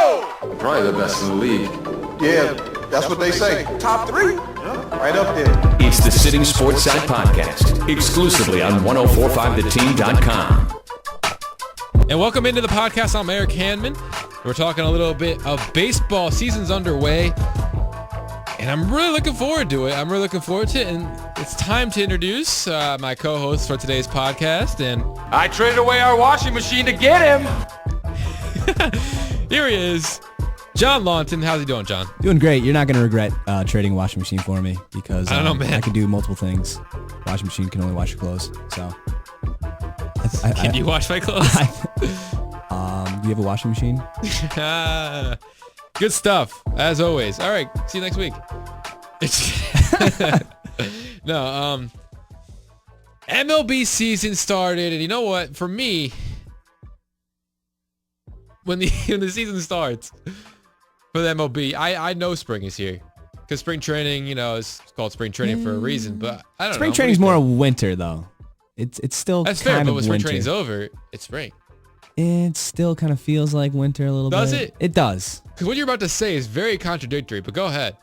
Probably the best in the league. Yeah, that's what they say. Top 3. Right up there. It's the Sittin Sportside podcast, exclusively on 1045theteam.com. And welcome into the podcast. I'm Eric Hanman. We're talking a little bit of baseball. Season's underway, and I'm really looking forward to it. And it's time to introduce my co-host for today's podcast. And I traded away our washing machine to get him. Here he is, John Launton. How's he doing, John? Doing great. You're not going to regret trading a washing machine for me because I don't know, man. I can do multiple things. Washing machine can only wash your clothes. So, Can you wash my clothes? Do you have a washing machine? Good stuff, as always. All right, see you next week. No, MLB season started, and you know what? For me, when the season starts for the MLB, I know spring is here because spring training, is called spring training for a reason. But I don't know. Spring training's more winter though. It's still that's kind fair, of but when spring winter. training's over, it's spring. It still kind of feels like winter a little bit. Does it? It does. Because what you're about to say is very contradictory. But go ahead.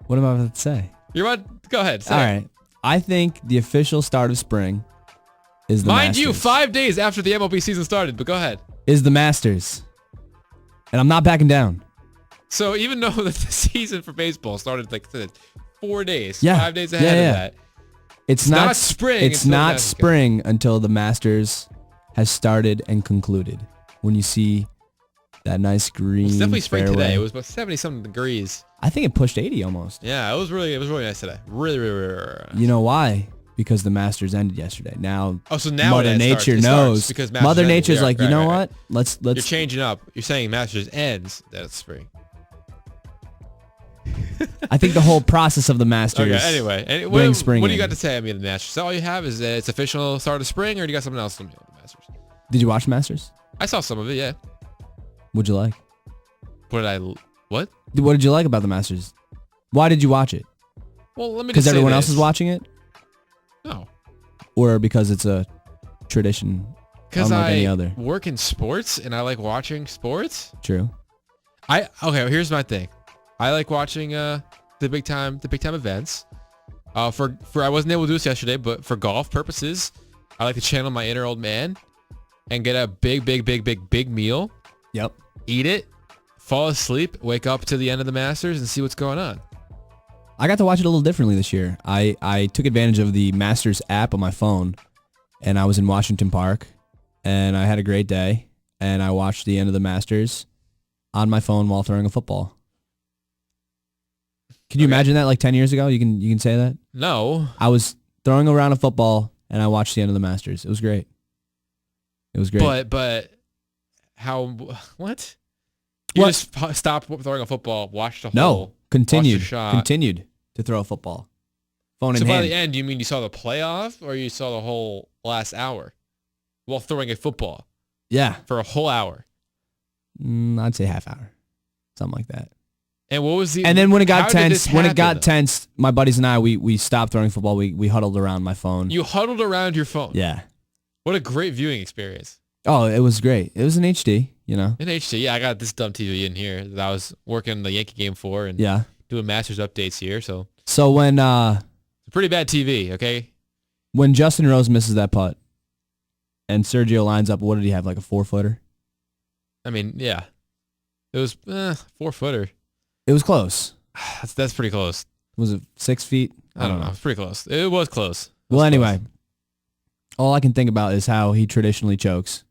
What am I about to say? Go ahead. Say All it. right. I think the official start of spring is the Mind Masters. you, 5 days after the MLB season started. But go ahead. Is the Masters. And I'm not backing down. So even though the season for baseball started like 4 days, Yeah. 5 days ahead of that, It's not spring It's until not Masters. spring until the Masters has started and concluded. When you see that nice green it's definitely spring fairway. today. It was about 70-something degrees. I think it pushed 80 almost. Yeah, it was really nice today. Really nice. You know why? Because the Masters ended yesterday. Now, Oh, so now Mother it Nature starts knows. because Masters Mother ended. Nature's Yeah, like, you right, know right. what? You're Let's. changing up. You're saying Masters ends, that it's spring. I think the whole process of the Masters. Okay, anyway. bring spring what do you in. got to say? I mean, the Masters. So all you have is it's official start of spring, or do you got something else from the Masters? Did you watch the Masters? I saw some of it, yeah. What'd you like? What? What did you like about the Masters? Why did you watch it? Well, let me Because just say everyone else this. is watching it? No. Or because it's a tradition Because unlike any I other? work in sports and I like watching sports. True. Okay, here's my thing. I like watching the big time events. For I wasn't able to do this yesterday, but for golf purposes, I like to channel my inner old man and get a big meal, Yep. eat it, fall asleep, wake up to the end of the Masters and see what's going on. I got to watch it a little differently this year. I took advantage of the Masters app on my phone, and I was in Washington Park, and I had a great day, and I watched the end of the Masters on my phone while throwing a football. Can you imagine that like 10 years ago? You can say that? No. I was throwing around a football, and I watched the end of the Masters. It was great. It was great. But how, what? You What? just stopped throwing a football, watched the No, hole. continued shot. continued to throw a football. Phone So in by hand. the end, you mean you saw the playoff or you saw the whole last hour while throwing a football Yeah. for a whole hour? I'd say half hour. Something like that. And what was the? And then when it how got did this tense, happen, though? tense, my buddies and I, we stopped throwing football. We huddled around my phone. You huddled around your phone. Yeah. What a great viewing experience. Oh, it was great. It was in HD, In HD, yeah, I got this dumb TV in here that I was working the Yankee game for and Yeah. doing Masters updates here. So So when it's a pretty bad TV, okay? when Justin Rose misses that putt and Sergio lines up, what did he have, like a 4-footer? I mean, yeah. It was 4-footer. It was close. That's pretty close. Was it 6 feet? I don't know. It's pretty close. It was close. Well, anyway, all I can think about is how he traditionally chokes.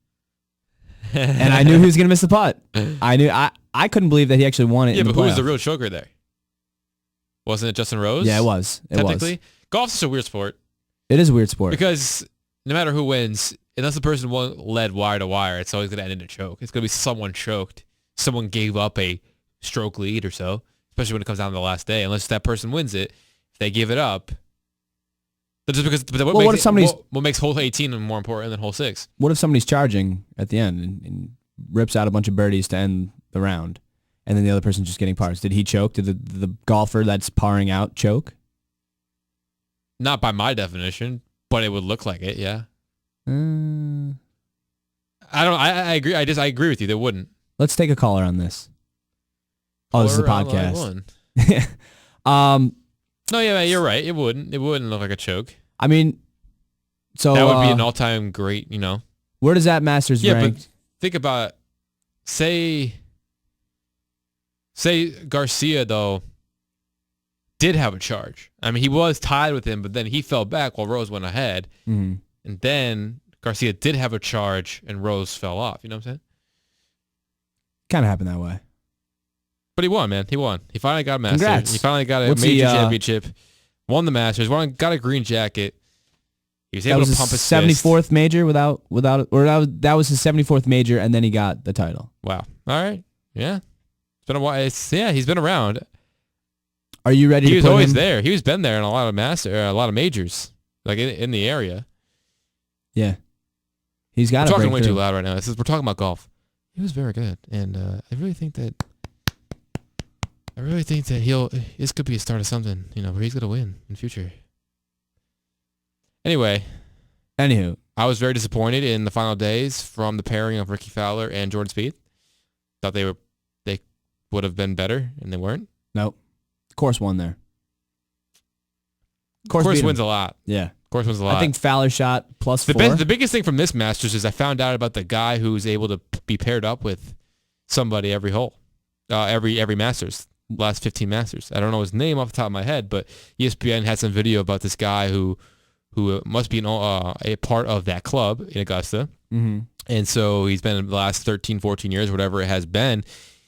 And I knew he was going to miss the putt. I couldn't believe that he actually won it Yeah, in the but who was the playoff. real choker there? Wasn't it Justin Rose? Yeah, it was. Technically, golf's such a weird sport It is a weird sport. because no matter who wins, unless the person led wire to wire, it's always going to end in a choke. It's going to be someone choked. Someone gave up a stroke lead or so, especially when it comes down to the last day. Unless that person wins it, if they give it up, but just because. But what makes hole 18 more important than hole 6? What if somebody's charging at the end and rips out a bunch of birdies to end the round, and then the other person's just getting pars? Did he choke? Did the golfer that's parring out choke? Not by my definition, but it would look like it. Yeah. I agree. I agree with you. They wouldn't. Let's take a caller on this. Oh, this is a Or round like podcast. one. No, yeah, man, you're right. It wouldn't look like a choke. I mean, so That would be an all-time great, where does that Masters Yeah, rank? but think about it. Say Garcia, though, did have a charge. I mean, he was tied with him, but then he fell back while Rose went ahead. Mhm. And then Garcia did have a charge, and Rose fell off. You know what I'm saying? Kind of happened that way. But he won, man. He won. He finally got a Masters. Congrats. He finally got a What's major the, championship. Won the Masters. Got a green jacket. He was That able was to his pump his 74th fist. major without, or that was his 74th major, and then he got the title. Wow. All right. Yeah. It's been a while. He's been around. Are you ready? He to was put always him? there. He was been there in a lot of majors, like in the area. Yeah, he's got. We're to talking break way through. too loud right now. We're talking about golf. He was very good, and I really think that this could be a start of something, where he's gonna win in the future. Anyway, Anywho, I was very disappointed in the final days from the pairing of Ricky Fowler and Jordan Spieth. Thought they would have been better, and they weren't. nope. Course won there. Course beat him. wins a lot. Yeah, Course wins a lot. I think Fowler shot +4. The biggest thing from this Masters is I found out about the guy who's able to be paired up with somebody every hole, every Masters, last 15 Masters. I don't know his name off the top of my head, but ESPN had some video about this guy who must be a part of that club in Augusta. Mm-hmm. And so he's been in the last 13, 14 years, whatever it has been,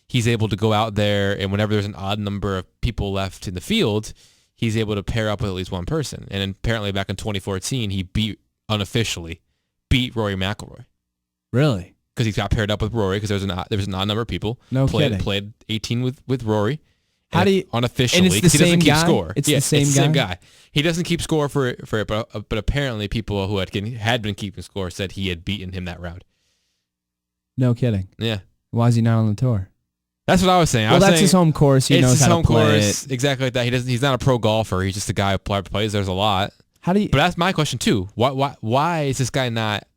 he's able to go out there, and whenever there's an odd number of people left in the field, he's able to pair up with at least one person. And apparently back in 2014, he unofficially beat Rory McIlroy. Really? Because he got paired up with Rory because there was an odd number of people. No kidding. Played 18 with Rory. How do you unofficially? And it's the he doesn't same keep guy? score. It's the same guy. He doesn't keep score for it, but apparently people who had been keeping score said he had beaten him that round. No kidding. Yeah. Why is he not on the tour? That's what I was saying. Well, that's his home course. He knows his how home to play course, it. exactly like that. He's not a pro golfer. He's just a guy who plays. There's a lot. How do you? But that's my question too. Why is this guy not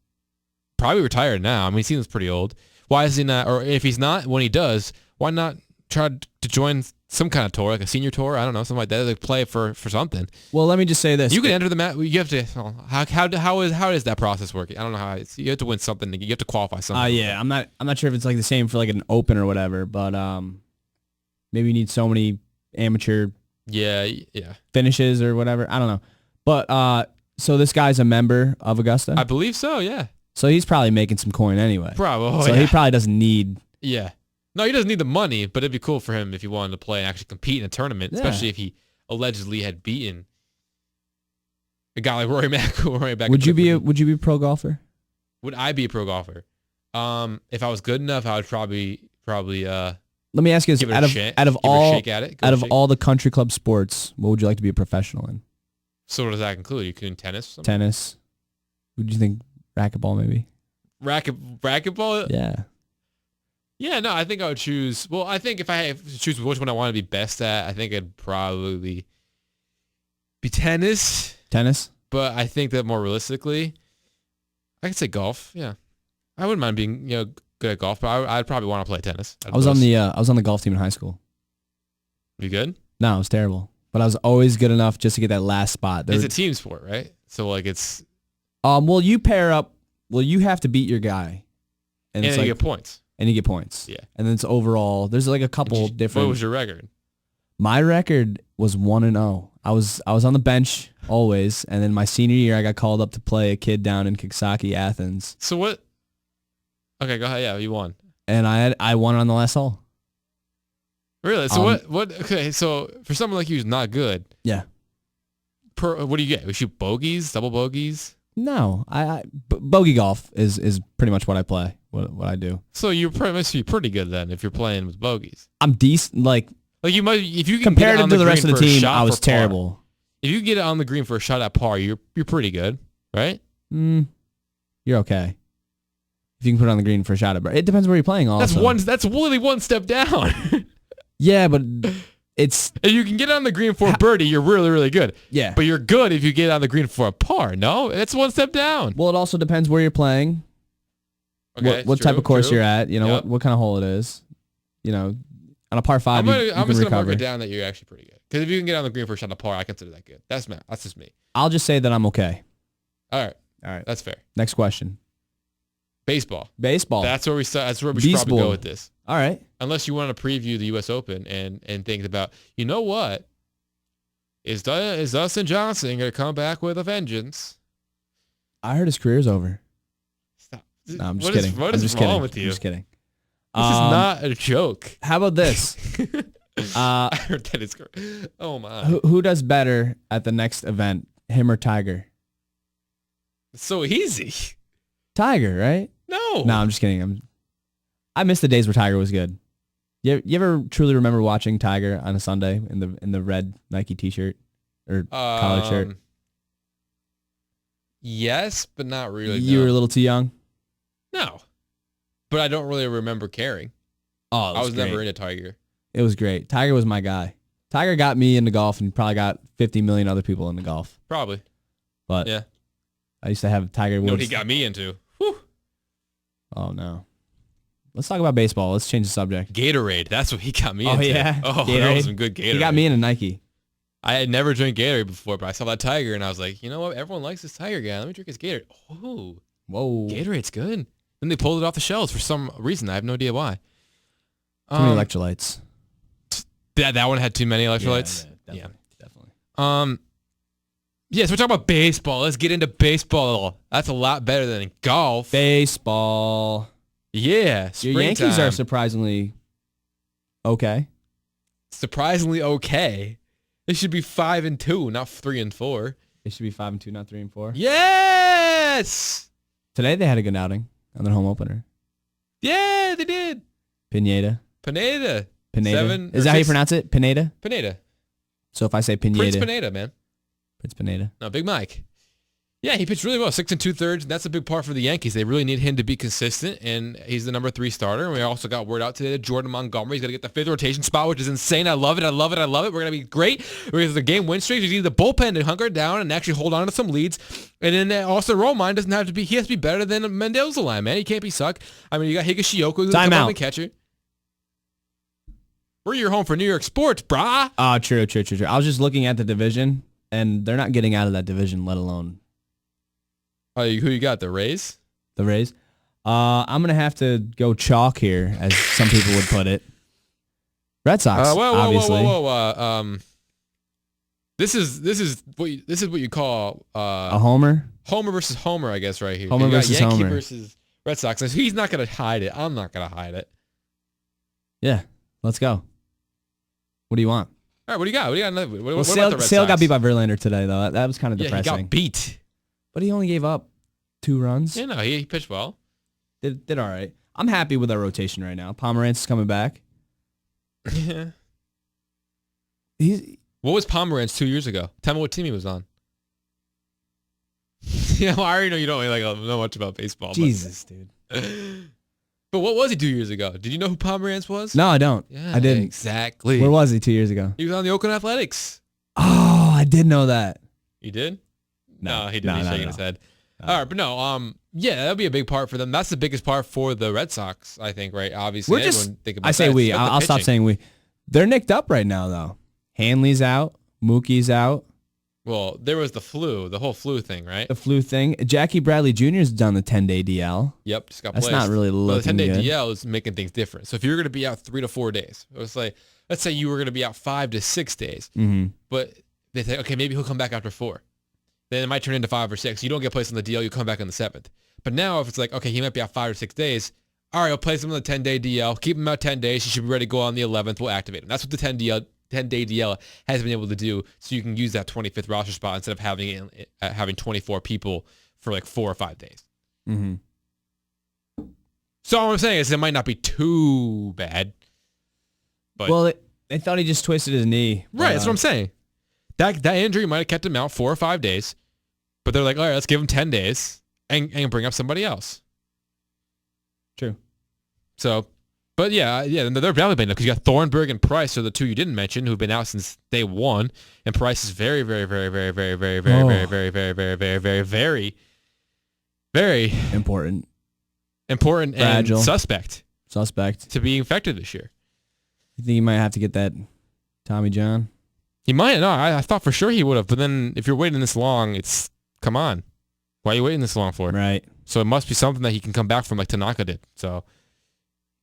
probably retired now? I mean, he seems pretty old. Why is he not? Or if he's not, when he does, why not try to join some kind of tour, like a senior tour? I don't know, something like that. Like play for something. Well, let me just say this. You can enter the mat. You have to. How does that process work? I don't know how. You have to win something. You have to qualify something. Yeah, I'm not sure if it's like the same for like an open or whatever, but maybe you need so many amateur Yeah. finishes or whatever. I don't know. But so this guy's a member of Augusta? I believe so. Yeah. So he's probably making some coin anyway. Probably. So he probably doesn't need. Yeah. No, he doesn't need the money, but it'd be cool for him if he wanted to play and actually compete in a tournament, especially if he allegedly had beaten a guy like Rory McIlroy back. Would you be a pro golfer? Would I be a pro golfer? If I was good enough, I would probably. Let me ask you this: give it out a of shake, out of give it a all shake at it, out of all the country club sports, what would you like to be a professional in? So what does that include? You can tennis. Tennis. Would you think racquetball maybe? Racquetball. Yeah. Yeah, no, I think I would choose. Well, I think if I have to choose which one I want to be best at, I think it'd probably be tennis. Tennis. But I think that more realistically, I could say golf. Yeah, I wouldn't mind being good at golf, but I'd probably want to play tennis. I was on the golf team in high school. You good? No, it was terrible. But I was always good enough just to get that last spot. It's a team sport, right? So like it's. Well, you pair up. Well, you have to beat your guy, And it's you like, get points. And you get points. Yeah. And then it's overall. There's like a couple different. What was your record? My record was 1-0. I was on the bench always, and then my senior year I got called up to play a kid down in Coxsackie, Athens. So what? Okay, go ahead. Yeah, you won. And I won on the last hole. Really? So what? Okay, so for someone like you who's not good. Yeah. What do you get? We shoot bogeys, double bogeys. No, bogey golf is pretty much what I play. What I do. So you must be pretty good then if you're playing with bogeys. I'm decent. Like you might if you can comparative to the rest of the team, I was terrible. Par, if you get it on the green for a shot at par, you're pretty good, right? You're okay. If you can put it on the green for a shot at par, it depends where you're playing. Also, that's literally one step down. Yeah, but it's if you can get on the green for a birdie, you're really really good. Yeah, but you're good if you get on the green for a par. No, it's one step down. Well, it also depends where you're playing. Okay, what type of course you're at, Yep. what kind of hole it is. On a par 5, I'm you just can gonna mark recover. it down that you're actually pretty good. Because if you can get on the green for a shot on par, I consider that good. That's just me. I'll just say that I'm okay. All right, All right. that's fair. Next question. Baseball. Baseball. That's where we start. That's where we should probably Baseball. go with this. All right. Unless you want to preview the U.S. Open and think about, you know what? Is Dustin Johnson going to come back with a vengeance? I heard his career's over. Stop. No, I'm just kidding. What I'm is just wrong kidding. with you? I'm just kidding. This is not a joke. How about this? I heard that it's. Oh my! Who does better at the next event, him or Tiger? It's so easy. Tiger, right? No. No, I'm just kidding. I miss the days where Tiger was good. You ever truly remember watching Tiger on a Sunday in the red Nike T-shirt or collared shirt? Yes, but not really. You no. were a little too young. No, but I don't really remember caring. Oh, I was never into Tiger. It was great. Tiger was my guy. Tiger got me into golf and probably got 50 million other people into golf. Probably. But Yeah. I used to have Tiger You Woods. know what he got me into? Whew. Oh, no. Let's talk about baseball. Let's change the subject. Gatorade. That's what he got me Oh, into. yeah? Oh, that Gatorade? was some good Gatorade. He got me into Nike. I had never drank Gatorade before, but I saw that Tiger and I was like, you know what? Everyone likes this Tiger guy. Let me drink his Gatorade. Oh, Whoa. Gatorade's good. Then they pulled it off the shelves for some reason. I have no idea why. Too many electrolytes. That one had too many electrolytes. Yeah, definitely. Yeah, so we're talking about baseball. Let's get into baseball. That's a lot better than golf. Baseball. Yeah, Your Yankees are springtime. surprisingly okay. Surprisingly okay. They should be 5-2, not 3-4. They should be 5-2, not 3-4. Yes. Today they had a good outing on their home opener. Yeah, they did. Pineda. Pineda. Pineda. Is that how you pronounce it? Pineda? Pineda. So if I say Pineda. Prince Pineda, man. Prince Pineda. No, Big Mike. Yeah, he pitched really well, 6 2/3. That's a big part for the Yankees. They really need him to be consistent, and he's the number 3 starter. And we also got word out today that Jordan Montgomery's got to get the 5th rotation spot, which is insane. I love it. I love it. I love it. We're going to be great. We're going to the game win streak. We need the bullpen to hunker down and actually hold on to some leads. And then also Romine doesn't have to be. He has to be better than Mendoza line, man. He can't be suck. I mean, you got Higashioka who's Time out. the catcher. We're your home for New York sports, brah. Oh, true. I was just looking at the division, and they're not getting out of that division, let alone Who you got? The Rays? the Rays. I'm gonna have to go chalk here, as some people would put it. Red Sox, obviously. Whoa. This is what you call A homer. Homer versus Homer, I guess, right here. Homer You got versus Yankee Homer. versus Red Sox. And he's not gonna hide it. I'm not gonna hide it. Yeah, let's go. What do you want? All right, what do you got? What do you got? What Well, about the Red Sale got Sox? beat by Verlander today, though. That was kind of Yeah, he depressing. got beat. But he only gave up 2 runs. Yeah, no, he pitched well. Did all right. I'm happy with our rotation right now. Pomerantz is coming back. Yeah. He's What was Pomerantz 2 years ago? Tell me what team he was on. Yeah, well, I already know you don't really know much about baseball. Jesus, dude. But what was he 2 years ago? Did you know who Pomerantz was? No, I don't. Yeah, I didn't. Exactly. Where was he 2 years ago? He was on the Oakland Athletics. Oh, I did know that. You did? No, he didn't. He's shaking his head. All right, but no, yeah, that'll be a big part for them. That's the biggest part for the Red Sox, I think, right? Obviously, We're just. everyone think about I say that. we. It's about the I'll stop pitching. saying we. They're nicked up right now, though. Hanley's out. Mookie's out. Well, there was the flu, the whole flu thing, right? The flu thing. Jackie Bradley Jr.'s done the 10-day DL. Yep, just got That's placed. not really But looking the 10-day good. DL is making things different. So if you're going to be out 3 to 4 days, let's say you were going to be out 5 to 6 days, but they say, okay, maybe he'll come back after 4. Then it might turn into 5 or 6. You don't get placed on the DL, you come back on the 7th. But now if it's like, okay, he might be out 5 or 6 days, all right, I'll place him on the 10-day DL, keep him out 10 days, he should be ready to go on the 11th, we'll activate him. That's what the 10-day DL has been able to do, so you can use that 25th roster spot instead of having 24 people for like 4 or 5 days. Mm-hmm. So all I'm saying is it might not be too bad. But Well, they thought he just twisted his knee. right, that's what I'm saying. That injury might have kept him out 4 or 5 days, but they're like, all right, let's give him 10 days and bring up somebody else. True. So, but yeah, they're definitely been because you got Thornburg and Price are the 2 you didn't mention who've been out since day 1, and Price is very, very, very, very, very, very, very, very, very, very, very, very, very, very Important. important Fragile. and suspect Suspect. to be infected this year. You think he might have to get that Tommy John? He might. No, I thought for sure he would have. But then if you're waiting this long, come on. Why are you waiting this long for? Right. So it must be something that he can come back from like Tanaka did. So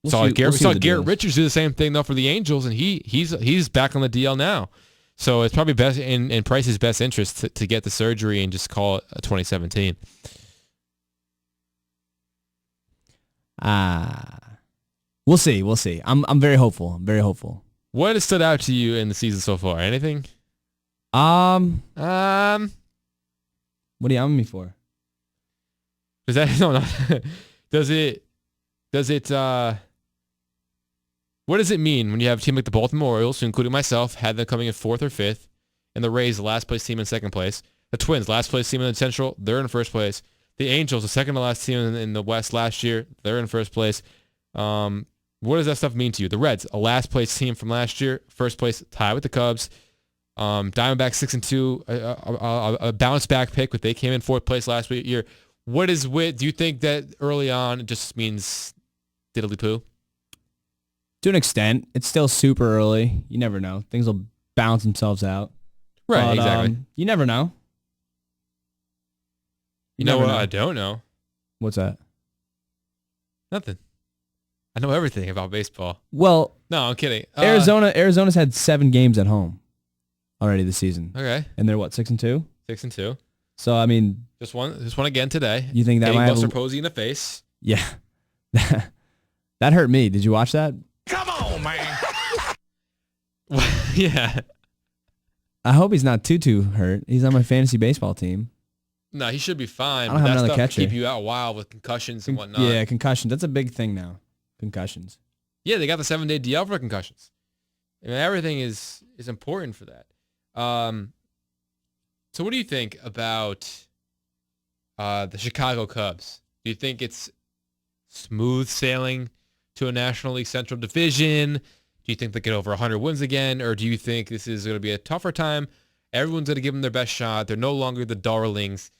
We'll saw see Garrett what Richards do the same thing though for the Angels, and he's back on the DL now. So it's probably best in Price's best interest to get the surgery and just call it a 2017. We'll see. I'm very hopeful. What has stood out to you in the season so far? Anything? What are you on me for? Does that no? Does it? What does it mean when you have a team like the Baltimore Orioles, including myself, had them coming in 4th or 5th, and the Rays, the last place team in 2nd place, the Twins, last place team in the Central, they're in 1st place, the Angels, the second to last team in the West last year, they're in 1st place. What does that stuff mean to you? The Reds, a last place team from last year, 1st place, tie with the Cubs. Diamondbacks 6-2, a bounce back pick, but they came in 4th place last year. What is do you think that early on it just means diddly poo? To an extent, it's still super early. You never know. Things will balance themselves out. Right, But, exactly. You never know. You know never what I don't know? What's that? Nothing. I know everything about baseball. Well, No, I'm kidding. Arizona's had 7 games at home already this season. Okay. And they're what, 6-2? 6-2. So I mean, Just one again today. you think that Hitting might have Buster Posey in the face. Yeah. That hurt me. Did you watch that? Come on, man. Yeah. I hope he's not too hurt. He's on my fantasy baseball team. No, he should be fine. I don't have that another stuff catcher. keep you out a while with concussions and whatnot. Yeah, concussions. That's a big thing now. Concussions. Yeah, they got the 7-day DL for concussions. I mean, everything is important for that. So what do you think about the Chicago Cubs? Do you think it's smooth sailing to a National League Central Division? Do you think they get over 100 wins again? Or do you think this is going to be a tougher time? Everyone's going to give them their best shot. They're no longer the darlings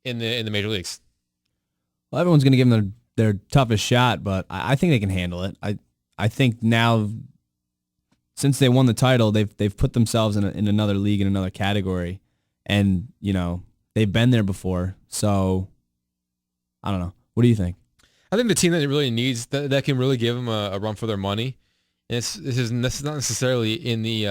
in the major leagues. Well, everyone's going to give them their toughest shot, but I think they can handle it. I think now, since they won the title, they've put themselves in another league, in another category, and you know they've been there before. So I don't know. What do you think? I think the team that it really needs that can really give them a run for their money. And this is not necessarily in the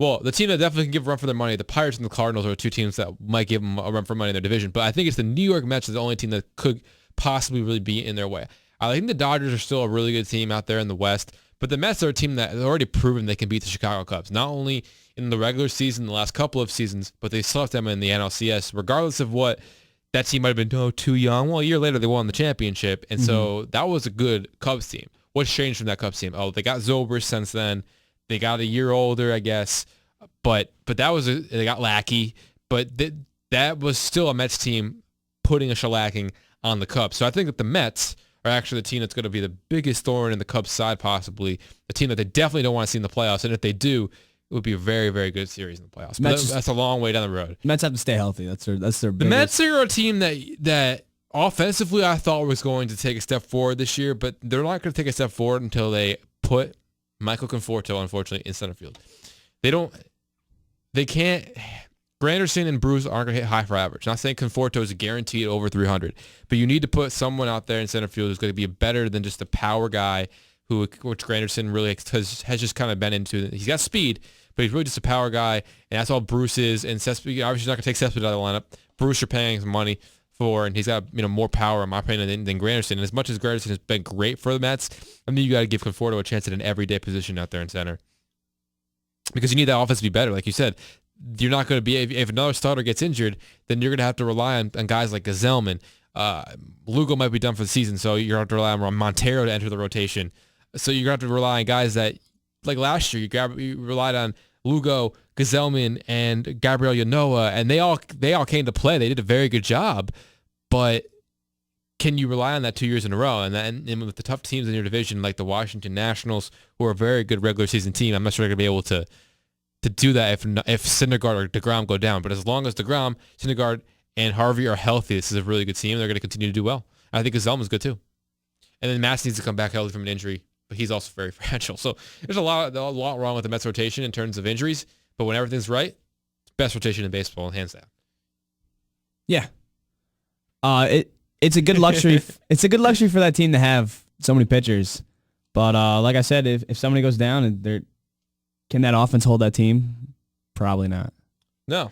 the team that definitely can give a run for their money. The Pirates and the Cardinals are 2 teams that might give them a run for money in their division. But I think it's the New York Mets is the only team that could possibly really be in their way. I think the Dodgers are still a really good team out there in the West, but the Mets are a team that has already proven they can beat the Chicago Cubs, not only in the regular season, the last couple of seasons, but they swept them in the NLCS, regardless of what that team might have been too young. Well, a year later, they won the championship, and so that was a good Cubs team. What's changed from that Cubs team? Oh, they got Zobrist since then. They got a year older, I guess, but that was they got Lackey, but that was still a Mets team putting a shellacking on the Cubs. So I think that the Mets are actually the team that's going to be the biggest thorn in the Cubs' side, possibly the team that they definitely don't want to see in the playoffs. And if they do, it would be a very, very good series in the playoffs. But that's a long way down the road. Mets have to stay healthy. That's their The biggest. Mets are a team that offensively I thought was going to take a step forward this year, but they're not going to take a step forward until they put Michael Conforto, unfortunately, in center field. They can't. Granderson and Bruce aren't going to hit high for average. Not saying Conforto is guaranteed over 300, but you need to put someone out there in center field who's going to be better than just a power guy, which Granderson really has just kind of been into. He's got speed, but he's really just a power guy, and that's all Bruce is. And Cespedes, obviously, he's not going to take Cespedes out of the lineup. Bruce, you're paying some money for, and he's got more power, in my opinion, than Granderson. And as much as Granderson has been great for the Mets, I mean, you got to give Conforto a chance at an everyday position out there in center, because you need that offense to be better, like you said. You're not going to be, if another starter gets injured, then you're going to have to rely on guys like Gazelman. Lugo might be done for the season, so you're going to have to rely on Montero to enter the rotation. So you're going to have to rely on guys that, like last year, you relied on Lugo, Gazelman, and Gabriel Yanoa, and they all came to play. They did a very good job, but can you rely on that 2 years in a row? And with the tough teams in your division, like the Washington Nationals, who are a very good regular season team, I'm not sure they're going to be able to do that if Syndergaard or DeGrom go down. But as long as DeGrom, Syndergaard, and Harvey are healthy, this is a really good team. They're going to continue to do well. I think Gazelman's good too. And then Matz needs to come back healthy from an injury but he's also very fragile. So there's a lot wrong with the Mets rotation in terms of injuries, but when everything's right, best rotation in baseball, hands down. Yeah. It's a good luxury. It's a good luxury for that team to have so many pitchers. But like I said, if somebody goes down, can that offense hold that team? Probably not. No.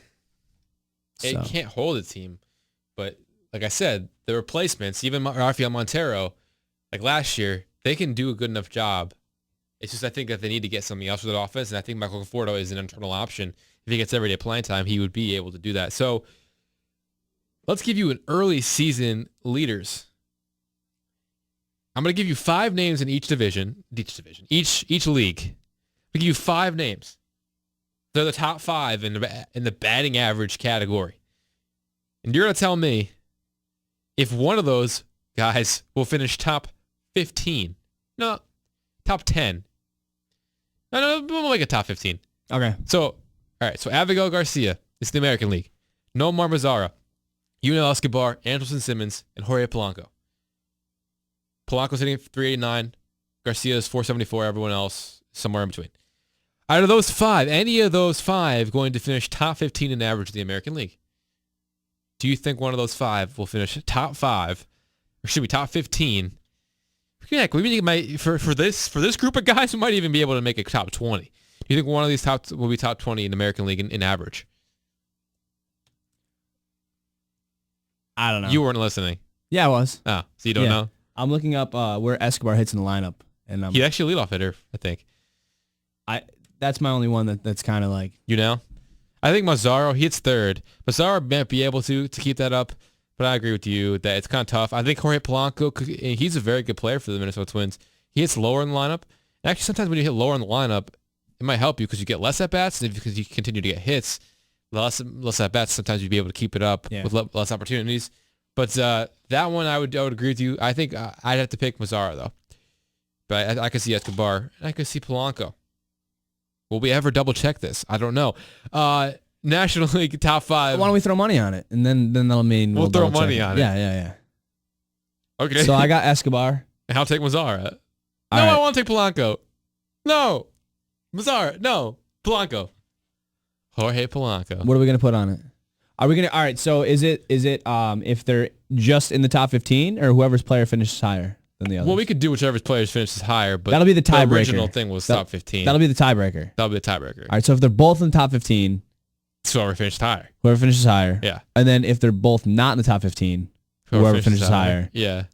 It So. can't hold a team. But like I said, the replacements, even Rafael Montero, like last year, they can do a good enough job. It's just I think that they need to get something else with that offense, and I think Michael Conforto is an internal option. If he gets everyday playing time, he would be able to do that. So let's give you an early season leaders. I'm going to give you 5 names in each league. I'll give you 5 names. They're the top 5 in the batting average category. And you're going to tell me if one of those guys will finish top 15. No, top 10. No, we'll make it top 15. Okay. So, all right. So Abigail Garcia is the American League. Nomar Mazara, Yunel Escobar, Anderson Simmons, and Jorge Polanco. Polanco's hitting 389. Garcia's 474. Everyone else somewhere in between. Out of those 5, any of those 5 going to finish top 15 in average of the American League? Do you think one of those 5 will finish top 5, or should be top 15? Heck, we might for this group of guys, we might even be able to make a top 20. Do you think one of these will be top 20 in the American League in average? I don't know. You weren't listening. Yeah, I was. Oh, so you don't know? I'm looking up where Escobar hits in the lineup, and He's actually a leadoff hitter, I think. That's my only one that's kind of like. You know? I think Mazzaro, he hits 3rd. Mazzaro might be able to keep that up, but I agree with you that it's kind of tough. I think Jorge Polanco, he's a very good player for the Minnesota Twins. He hits lower in the lineup. And actually, sometimes when you hit lower in the lineup, it might help you because you get less at-bats, and because you continue to get hits, less at-bats, sometimes you'd be able to keep it up with less opportunities. But that one, I would agree with you. I think I'd have to pick Mazzaro, though. But I could see Escobar, and I could see Polanco. Will we ever double-check this? I don't know. National League top 5. Why don't we throw money on it, and then that'll mean we'll throw money on it. Yeah. Okay. So I got Escobar. And I'll take Mazzara. No, right. I want to take Polanco. No. Mazzara. No. Polanco. Jorge Polanco. What are we gonna put on it? Are we gonna? All right. So is it if they're just in the top 15 or whoever's player finishes higher than the others? Well, we could do whichever players finishes higher, but that'll be the tiebreaker. The original thing was top 15. That'll be the tiebreaker. That'll be the tiebreaker. All right. So if they're both in the top 15, so whoever finished higher. Whoever finishes higher. Yeah. And then if they're both not in the top 15, whoever finishes higher. Yeah.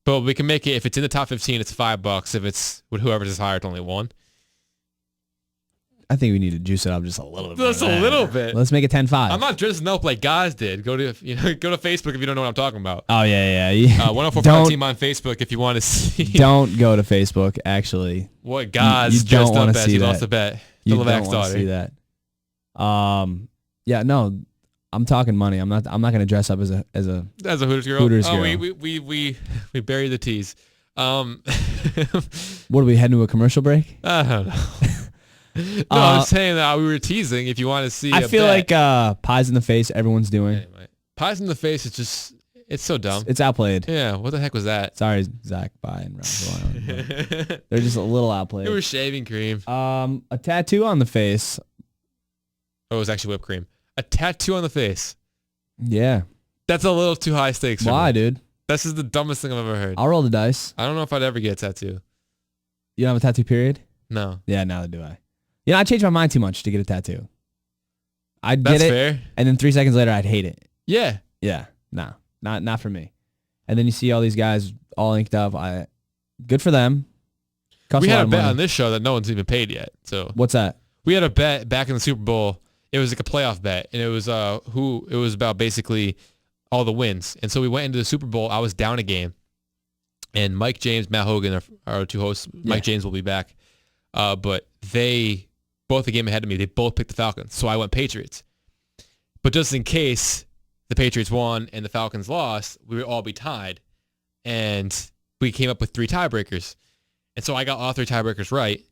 But we can make it, if it's in the top 15, it's $5. If it's with whoever's is higher, it's only 1. I think we need to juice it up just a little bit. Just a little bit. Let's make it 10-5. I'm not dressing up like guys did. Go to Facebook if you don't know what I'm talking about. Oh, yeah. 1045 Team on Facebook if you want to see. Don't go to Facebook, actually. What guys you dressed don't up as. See He that. lost a bet. You The don't Levax want daughter. to see that. Yeah, no. I'm talking money. I'm not going to dress up as a Hooters girl. Hooters girl. girl. We buried the tease. What are we heading to a commercial break? I don't know. No, I'm saying that we were teasing. If you want to see, I feel like pies in the face. Everyone's doing. Anyway, pies in the face. It's so dumb. It's outplayed. Yeah. What the heck was that? Sorry, Zach, Pie and Ralph. They're just a little outplayed. It was shaving cream. A tattoo on the face. Oh, it was actually whipped cream. A tattoo on the face. Yeah. That's a little too high stakes. For Why, me. dude? This is the dumbest thing I've ever heard. I'll roll the dice. I don't know if I'd ever get a tattoo. You don't have a tattoo period? No. Yeah, neither do I. I changed my mind too much to get a tattoo. I'd That's get it, fair. and then 3 seconds later, I'd hate it. Yeah. Yeah. No, not for me. And then you see all these guys all inked up. Good for them. We had a bet on this show that no one's even paid yet. So what's that? We had a bet back in the Super Bowl. It was like a playoff bet, and it was it was about basically all the wins. And so we went into the Super Bowl. I was down a game, and Mike James, Matt Hogan, our two hosts. Mike James will be back, but they both the game ahead of me. They both picked the Falcons, so I went Patriots. But just in case the Patriots won and the Falcons lost, we would all be tied, and we came up with 3 tiebreakers. And so I got all 3 tiebreakers right,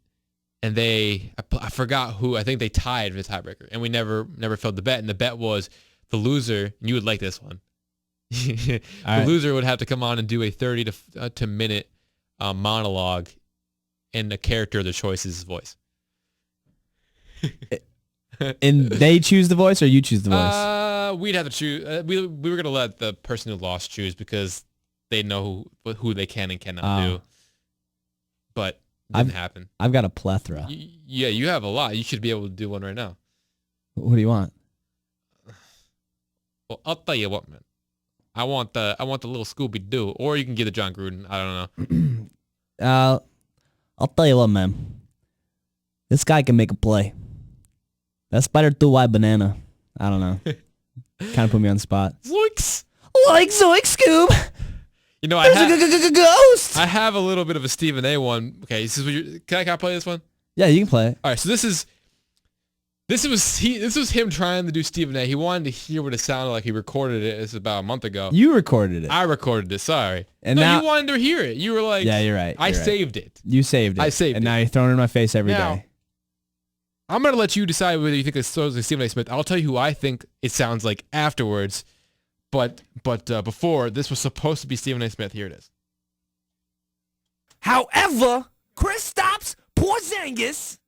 and I forgot who. I think they tied the tiebreaker, and we never filled the bet. And the bet was the loser, and you would like this one. The loser would have to come on and do a 30 to minute monologue and the character of the choice is his voice. And they choose the voice, or you choose the voice? We'd have to choose. We were gonna let the person who lost choose because they know who they can and cannot do. But it didn't happen. I've got a plethora. Yeah, you have a lot. You should be able to do one right now. What do you want? Well, I'll tell you what, man. I want the little Scooby Doo, or you can give the John Gruden. I don't know. I'll tell you what, man. This guy can make a play. That spider too wide banana. I don't know. Kind of put me on the spot. Zoinks! Like Zoink Scoob. You know, There's a ghost. I have a little bit of a Stephen A. one. Okay, this is what can I play this one? Yeah, you can play it. All right, so this was him trying to do Stephen A. He wanted to hear what it sounded like. He recorded it. This was about a month ago. You recorded it. I recorded it. Sorry. And no, now you wanted to hear it. You were like, yeah, you're right. I saved it. You saved it. I saved and it. now you're throwing it in my face every Now, day. I'm going to let you decide whether you think it sounds like Stephen A. Smith. I'll tell you who I think it sounds like afterwards. But before, this was supposed to be Stephen A. Smith. Here it is. However, Kristaps Porzingis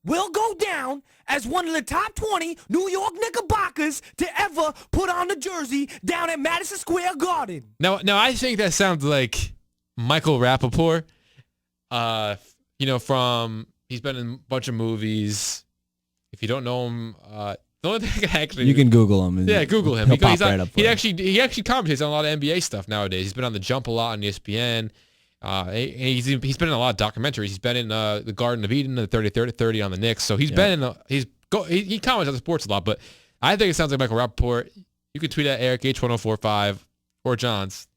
will go down as one of the top 20 New York Knickerbockers to ever put on the jersey down at Madison Square Garden. Now I think that sounds like Michael Rappaport. From he's been in a bunch of movies. If you don't know him, the only thing I actually You can Google him. Yeah, Google him. He'll pop right up. He actually commentates on a lot of NBA stuff nowadays. He's been on The Jump a lot on ESPN. He's been in a lot of documentaries. He's been in the Garden of Eden, the 30-30 on the Knicks. So he comments on the sports a lot. But I think it sounds like Michael Rappaport. You could tweet at Eric H1045 or Johns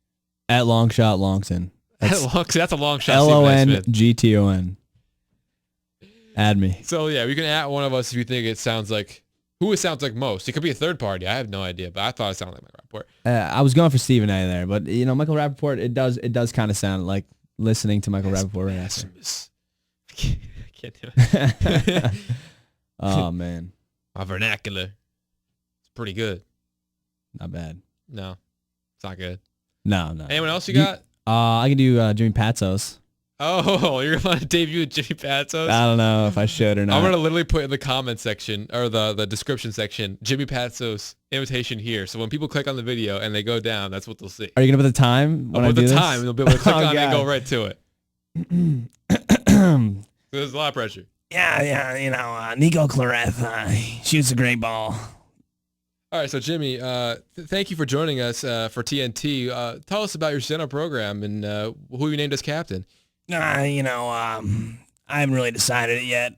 At Longshot Longton. That's a long shot. LONGTON. Add me. So yeah, we can add one of us if you think it sounds like who it sounds like most. It could be a third party. I have no idea, but I thought it sounded like Michael Rappaport. I was going for Stephen A. there, but Michael Rappaport. It does kind of sound like listening to Michael Rappaport right after. I can't do it. Oh man, My vernacular. It's pretty good. not bad. No, it's not good. No. Anyone else you got? I can do Jimmy Patsos. Oh, you're going to debut with Jimmy Patsos? I don't know if I should or not. I'm going to literally put in the comment section or the description section, Jimmy Patsos invitation here. So when people click on the video and they go down, that's what they'll see. Are you gonna put the time? I'll put the time and they'll be able to click on it and go right to it. So there's a lot of pressure. Yeah, Nico Clareth, shoots a great ball. All right, so Jimmy, thank you for joining us for TNT. Tell us about your stand-up program and who you named as captain. I haven't really decided it yet.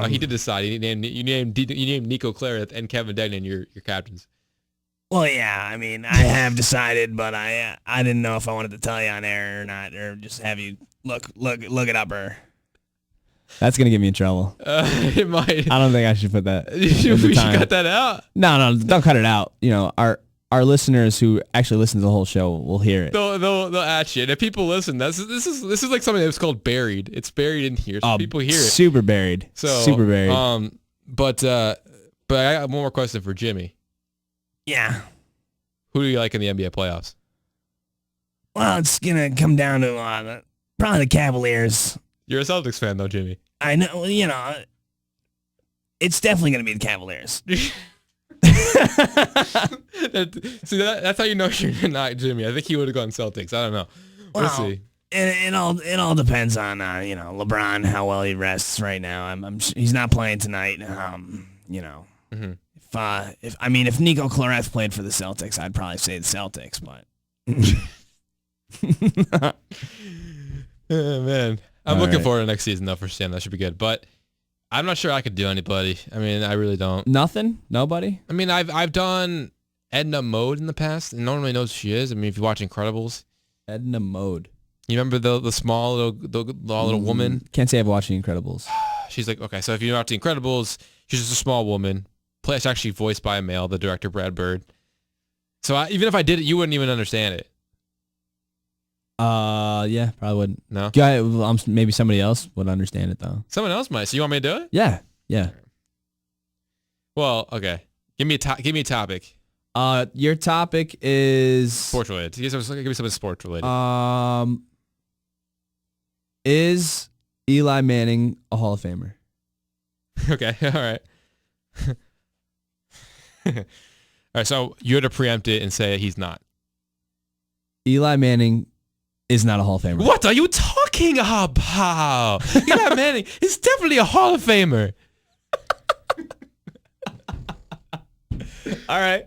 He did decide. You named Nico Clareth and Kevin Degnan your captains. Well, yeah, I mean, I have decided, but I didn't know if I wanted to tell you on air or not, or just have you look it up or. That's gonna get me in trouble. It might. I don't think I should put that. We should cut that out. No, don't cut it out. Our listeners who actually listen to the whole show will hear it. They'll at you. And if people listen, this is like something that was called buried. It's buried in here, so people hear it. Super buried. Super buried. But I got one more question for Jimmy. Yeah. Who do you like in the NBA playoffs? Well, it's gonna come down to probably the Cavaliers. You're a Celtics fan, though, Jimmy. I know. It's definitely gonna be the Cavaliers. See, that's how you know you're not Jimmy. I think he would have gone Celtics. I don't know. We'll see. It all depends on LeBron, how well he rests right now. He's not playing tonight. Mm-hmm. If Nico Clareth played for the Celtics, I'd probably say the Celtics. But man, I'm looking forward to next season though for Stan. That should be good. But I'm not sure I could do anybody. I mean, I really don't. Nothing? Nobody? I mean, I've done Edna Mode in the past, and no one really knows who she is. I mean, if you watch Incredibles, Edna Mode. You remember the small little woman? Can't say I've watched The Incredibles. She's like, okay, so if you watch The Incredibles, she's just a small woman. It's actually voiced by a male, the director Brad Bird. So even if I did it, you wouldn't even understand it. Yeah, probably wouldn't. No? Maybe somebody else would understand it though. Someone else might. So you want me to do it? Yeah. Well, okay. Give me a topic. Your topic is Sports related. Give me something sports related. Is Eli Manning, a Hall of Famer. Okay, all right. All right, so you had to preempt it and say he's not. Eli Manning is not a Hall of Famer. What are you talking about? Eli Manning is definitely a Hall of Famer. All right.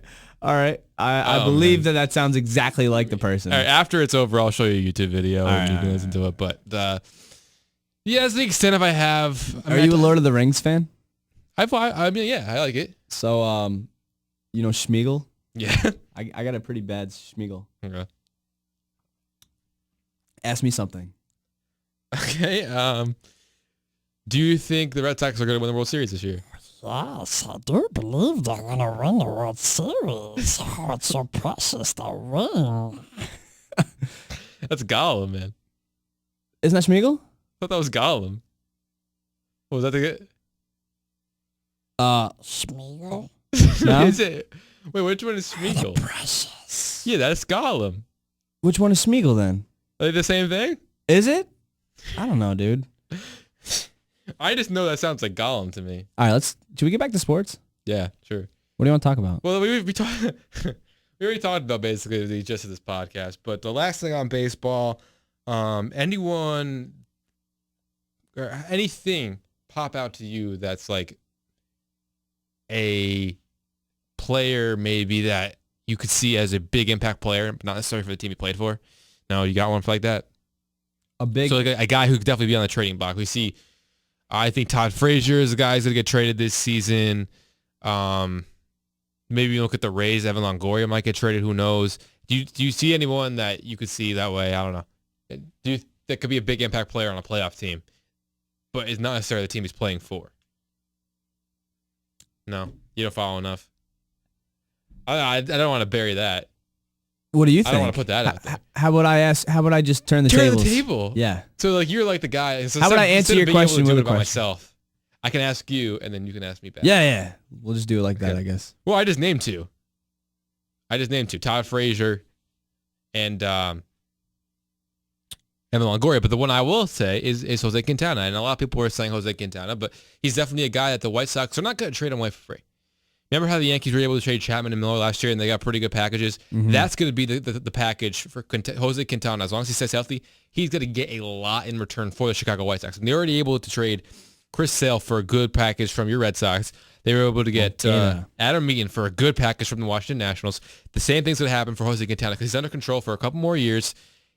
I believe that sounds exactly like the person. All right, after it's over, I'll show you a YouTube video and you can listen to it. But yeah, that's the extent of I have. Are you a Lord of the Rings fan? I mean, yeah, I like it. So, you know Schmeagol? Yeah. I got a pretty bad Schmeagol. Okay. Ask me something. Okay. Do you think the Red Sox are going to win the World Series this year? Yes, I do believe they're going to win the World Series. Oh, it's so precious, the ring. That's Gollum, man. Isn't that Schmeagol? I thought that was Gollum. What was that the good? Schmeagol? No? Is it? Wait, which one is Schmeagol? Precious. Yeah, that's Gollum. Which one is Schmeagol then? Are they the same thing? Is it? I don't know, dude. I just know that sounds like Gollum to me. All right, should we get back to sports? Yeah, sure. What do you want to talk about? Well, we already talked about basically the gist of this podcast, but the last thing on baseball, anyone or anything pop out to you that's like a player maybe that you could see as a big impact player, but not necessarily for the team he played for? No, you got one like that? So like a guy who could definitely be on the trading block. We see, I think Todd Frazier is the guy who's going to get traded this season. Maybe you look at the Rays. Evan Longoria might get traded. Who knows? Do you see anyone that you could see that way? I don't know. That could be a big impact player on a playoff team, but is not necessarily the team he's playing for? No, you don't follow enough. I don't want to bury that. What do you think? I don't want to put that out there. How would I just turn the tables? Turn the table. Yeah. So like you're like the guy. So how would I answer your question with a question? Myself, I can ask you, and then you can ask me back. Yeah. We'll just do it like that, I guess. Well, I just named two. Todd Frazier and Evan Longoria. But the one I will say is Jose Quintana. And a lot of people were saying Jose Quintana, but he's definitely a guy that the White Sox are not going to trade him away for free. Remember how the Yankees were able to trade Chapman and Miller last year, and they got pretty good packages? Mm-hmm. That's going to be the package for Jose Quintana. As long as he stays healthy, he's going to get a lot in return for the Chicago White Sox. And they're already able to trade Chris Sale for a good package from your Red Sox. They were able to get Adam Meaton for a good package from the Washington Nationals. The same thing's going to happen for Jose Quintana because he's under control for a couple more years.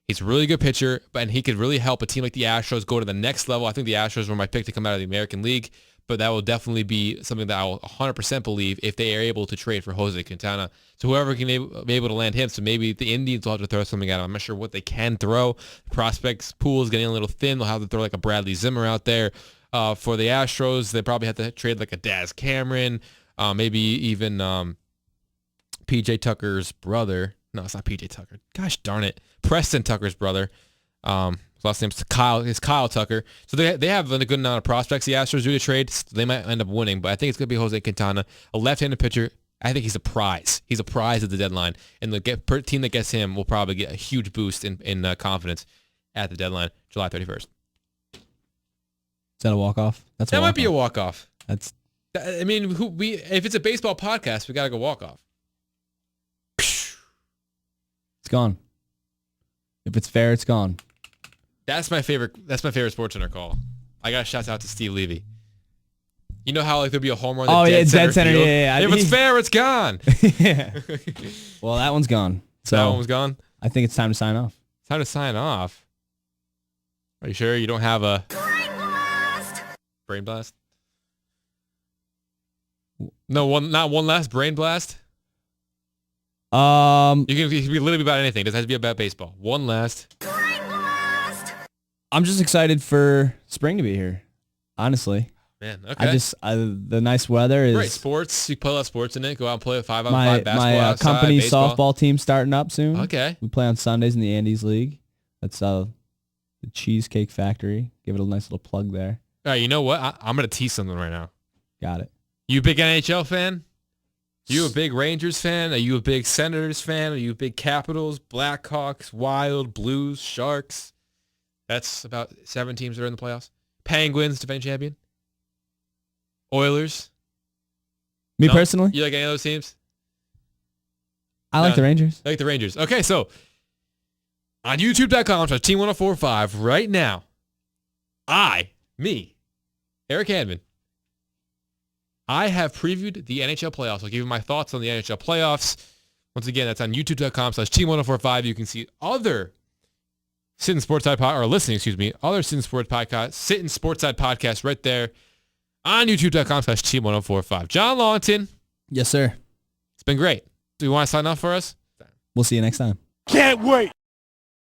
He's a really good pitcher, and he could really help a team like the Astros go to the next level. I think the Astros were my pick to come out of the American League, but that will definitely be something that I will 100% believe if they are able to trade for Jose Quintana. So whoever can be able to land him, so maybe the Indians will have to throw something at him. I'm not sure what they can throw. The prospects pool is getting a little thin. They'll have to throw like a Bradley Zimmer out there. For the Astros, they probably have to trade like a Daz Cameron, maybe even P.J. Tucker's brother. No, it's not P.J. Tucker. Gosh darn it. Preston Tucker's brother. His last name's Kyle Tucker. So they have a good amount of prospects. The Astros do the trade. So they might end up winning, but I think it's going to be Jose Quintana, a left-handed pitcher. I think he's a prize. He's a prize at the deadline, and the team that gets him will probably get a huge boost in confidence at the deadline, July 31st. Is that a walk-off? That might be a walk-off. I mean, if it's a baseball podcast, we got to go walk-off. It's gone. If it's fair, it's gone. That's my favorite sports center call. I got to shout out to Steve Levy. You know how like there'll be a home run? Dead center. Yeah. If it's fair, it's gone. Yeah. Well, that one's gone. So that one was gone. I think it's time to sign off. It's time to sign off. Are you sure you don't have a brain blast? No, not one last brain blast. You can be literally about anything. It doesn't have to be about baseball. One last. I'm just excited for spring to be here. Honestly. Man, okay. The nice weather is great. Sports. You play a lot of sports in it. Go out and play a 5-on-5 basketball My outside, company baseball. softball team starting up soon. Okay. We play on Sundays in the Andes League. That's the Cheesecake Factory. Give it a nice little plug there. All right, you know what? I'm going to tease something right now. Got it. You a big NHL fan? You a big Rangers fan? Are you a big Senators fan? Are you a big Capitals, Blackhawks, Wild, Blues, Sharks? That's about 7 teams that are in the playoffs. Penguins, defending champion. Oilers. Me No? personally, You like any of those teams? I like No. the Rangers. I like the Rangers. Okay, so on youtube.com/team1045 right now, Eric Hanman, I have previewed the NHL playoffs. I'll give you my thoughts on the NHL playoffs. Once again, that's on youtube.com/team1045. You can see other Sittin Sportside other Sittin Sports podcast, Sittin Sportside podcast right there on youtube.com/team1045. John Lawton, Yes, sir. it's been great. Do you want to sign off for us? We'll see you next time. Can't wait.